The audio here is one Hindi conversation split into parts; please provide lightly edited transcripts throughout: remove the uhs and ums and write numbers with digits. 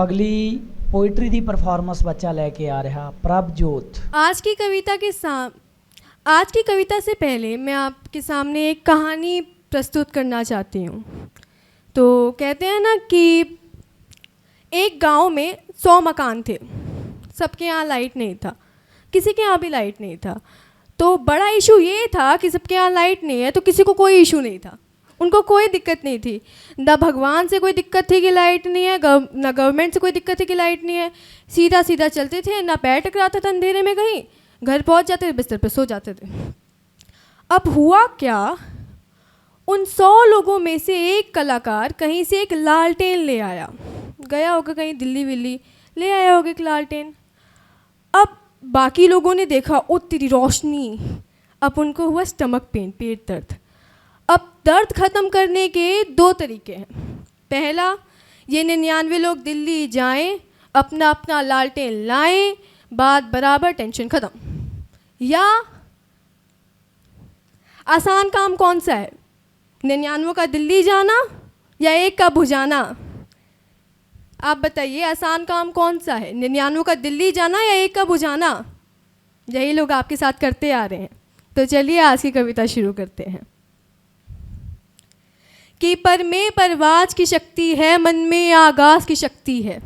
अगली पोइट्री दी परफॉर्मेंस बच्चा लेके आ रहा प्रभजोत। आज की कविता से पहले मैं आपके सामने एक कहानी प्रस्तुत करना चाहती हूँ। तो कहते हैं ना कि एक गांव में 100 मकान थे, सबके यहाँ लाइट नहीं था, किसी के यहाँ भी लाइट नहीं था। तो बड़ा इशू ये था कि सबके यहाँ लाइट नहीं है तो किसी को कोई इशू नहीं था, उनको कोई दिक्कत नहीं थी। ना भगवान से कोई दिक्कत थी कि लाइट नहीं है, ना गवर्नमेंट से कोई दिक्कत थी कि लाइट नहीं है। सीधा सीधा चलते थे, ना पैर टकराता था अंधेरे में कहीं, घर पहुंच जाते थे, बिस्तर पे सो जाते थे। अब हुआ क्या, उन 100 लोगों में से एक कलाकार कहीं से एक लालटेन ले आया, गया होगा कहीं दिल्ली विल्ली, ले आया होगा एक लालटेन। अब बाकी लोगों ने देखा, ओ तेरी रोशनी। अब उनको हुआ स्टमक पेन, पेट दर्द। अब दर्द ख़त्म करने के 2 तरीके हैं। पहला, ये 99 लोग दिल्ली जाएं, अपना अपना लालटेन लाएं, बात बराबर, टेंशन ख़त्म। या आसान काम कौन सा है, 99 का दिल्ली जाना या एक का बुझाना? आप बताइए, आसान काम कौन सा है, 99 का दिल्ली जाना या एक का बुझाना? यही लोग आपके साथ करते आ रहे हैं। तो चलिए आज की कविता शुरू करते हैं। कि पर में परवाज की शक्ति है, मन में आगाज़ की शक्ति है।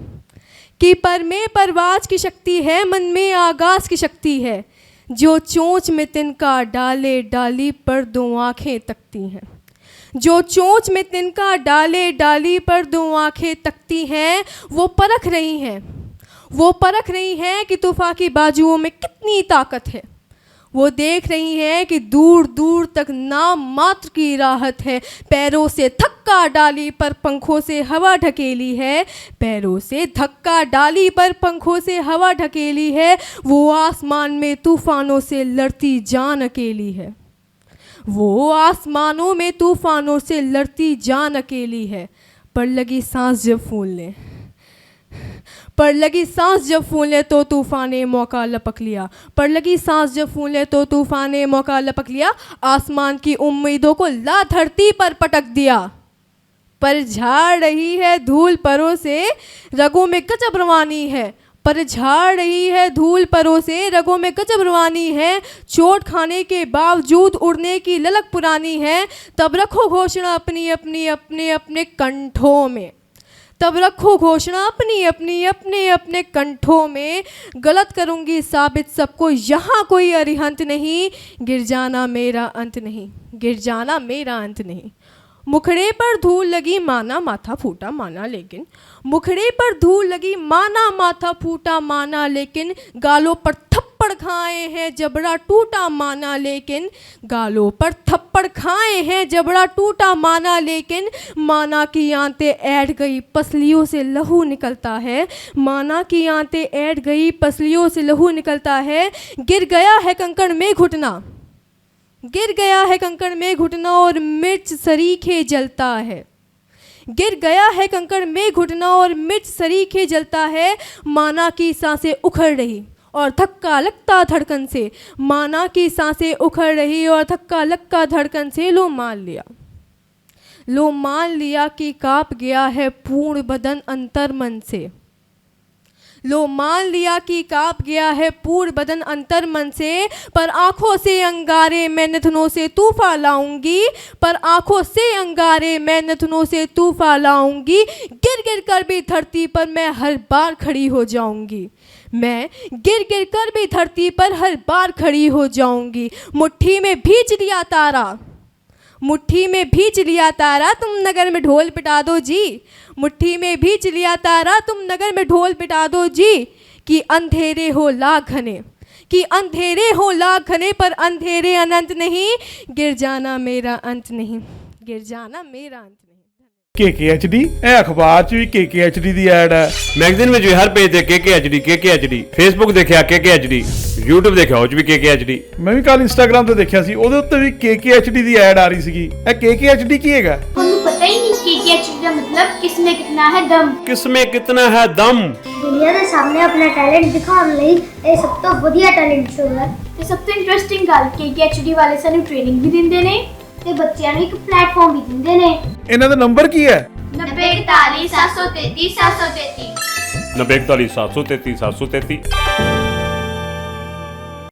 कि पर में परवाज की शक्ति है, मन में आगाज़ की शक्ति है। जो चोंच में तिनका डाले, डाली पर 2 आँखें तकती हैं। जो चोंच में तिनका डाले, डाली पर 2 आँखें तकती हैं। वो परख रही हैं, वो परख रही हैं कि तूफ़ा की बाजुओं में कितनी ताकत है। वो देख रही हैं कि दूर दूर तक नाम मात्र की राहत है। पैरों से धक्का डाली पर पंखों से हवा ढकेली है। पैरों से धक्का डाली पर पंखों से हवा ढकेली है। वो आसमान में तूफ़ानों से लड़ती जान अकेली है। वो आसमानों में तूफ़ानों से लड़ती जान अकेली है। पर लगी सांस जब फूलने, पर लगी सांस जब फूले तो तूफ़ान ने मौका लपक लिया। पर लगी सांस जब फूले तो तूफ़ान ने मौका लपक लिया। आसमान की उम्मीदों को ला धरती पर पटक दिया। पर झाड़ रही है धूल परों से, रगों में गजब रवानी है। पर झाड़ रही है धूल परों से, रगों में गजब रवानी है। चोट खाने के बावजूद उड़ने की ललक पुरानी है। तब रखो घोषणा अपनी अपनी अपने अपने कंठों में। तब रखो घोषणा अपनी अपनी अपने अपने कंठों में। गलत करूँगी साबित सबको, यहाँ कोई अरिहंत नहीं। गिर जाना मेरा अंत नहीं, गिर जाना मेरा अंत नहीं। मुखड़े पर धूल लगी माना माथा फूटा माना लेकिन, मुखड़े पर धूल लगी माना माथा फूटा माना लेकिन। गालों पर थप्पड़ खाए हैं जबड़ा टूटा माना लेकिन, गालों पर थप्पड़ खाए हैं जबड़ा टूटा माना लेकिन। माना की आंतें ऐठ गई पसलियों से लहू निकलता है। माना की आंतें ऐठ गई पसलियों से लहू निकलता है। गिर गया है कंकड़ में घुटना, गिर गया है कंकड़ में घुटना और मिर्च सरीखे जलता है। गिर गया है कंकड़ में घुटना और मिर्च सरीखे जलता है। माना की सांसें उखड़ रही और धक्का लगता धड़कन से। माना की सांसें उखड़ रही और धक्का लगता धड़कन से। लो मान लिया, लो मान लिया कि काँप गया है पूर्ण बदन अंतर मन से। लो मान लिया कि काँप गया है पूर्ण बदन अंतर मन से। पर आँखों से अंगारे मैं नथनों से तूफा लाऊंगी। पर आँखों से अंगारे मैं नथनों से तूफा लाऊंगी। गिर गिर कर भी धरती पर मैं हर बार खड़ी हो जाऊंगी। मैं गिर गिर कर भी धरती पर हर बार खड़ी हो जाऊंगी। मुट्ठी में भींच लिया तारा, मुट्ठी में भींच लिया तारा, तुम नगर में ढोल पिटा दो जी। मुट्ठी में भींच लिया तारा, तुम नगर में ढोल पिटा दो जी। कि अंधेरे हो लाख घने, कि अंधेरे हो लाख घने, पर अंधेरे अनंत नहीं। गिर जाना मेरा अंत नहीं, गिर जाना मेरा अंत नहीं। KKHD ਇਹ ਅਖਬਾਰ 'ਚ ਵੀ KKHD ਦੀ ਐਡ ਹੈ, ਮੈਗਜ਼ੀਨ ਵਿੱਚ ਵੀ ਹਰ ਪੇਜ ਤੇ KKHD। ਫੇਸਬੁੱਕ ਦੇਖਿਆ KKHD, YouTube ਦੇਖਿਆ ਉਹ 'ਚ ਵੀ KKHD। ਮੈਂ ਵੀ ਕੱਲ ਇੰਸਟਾਗ੍ਰਾਮ ਤੇ ਦੇਖਿਆ ਸੀ, ਉਹਦੇ ਉੱਤੇ ਵੀ KKHD ਦੀ ਐਡ ਆ ਰਹੀ ਸੀਗੀ। ਇਹ KKHD ਕੀ ਹੈਗਾ? ਤੁਹਾਨੂੰ ਪਤਾ ਹੀ ਨਹੀਂ KKHD ਦਾ ਮਤਲਬ ਕਿਸਮੇ ਕਿਤਨਾ ਹੈ ਦਮ। ਕਿਸਮੇ ਕਿਤਨਾ ਹੈ ਦਮ। ਦੁਨੀਆ ਦੇ ਸਾਹਮਣੇ ਆਪਣਾ ਟੈਲੈਂਟ ਦਿਖਾਉਣ ਲਈ ਇਹ ਸਭ ਤੋਂ ਵਧੀਆ ਟੈਲੈਂਟ ਸ਼ੋਅ ਹੈ। ਤੇ ਸਭ ਤੋਂ ਇੰਟਰਸਟਿੰਗ ਗੱਲ KKHD ਵਾਲੇ ਸਾਨੂੰ ਟ੍ਰੇਨਿੰਗ ਵੀ ਦਿੰਦੇ ਨੇ ਤੇ ਬੱਚਿਆਂ ਨੂੰ ਇੱਕ ਪਲੇਟਫਾਰਮ ਵੀ ਦਿੰਦੇ ਨੇ। ਇਹਨਾਂ ਦਾ ਨੰਬਰ ਕੀ ਹੈ? 90 41 733 733। 9041 733 733।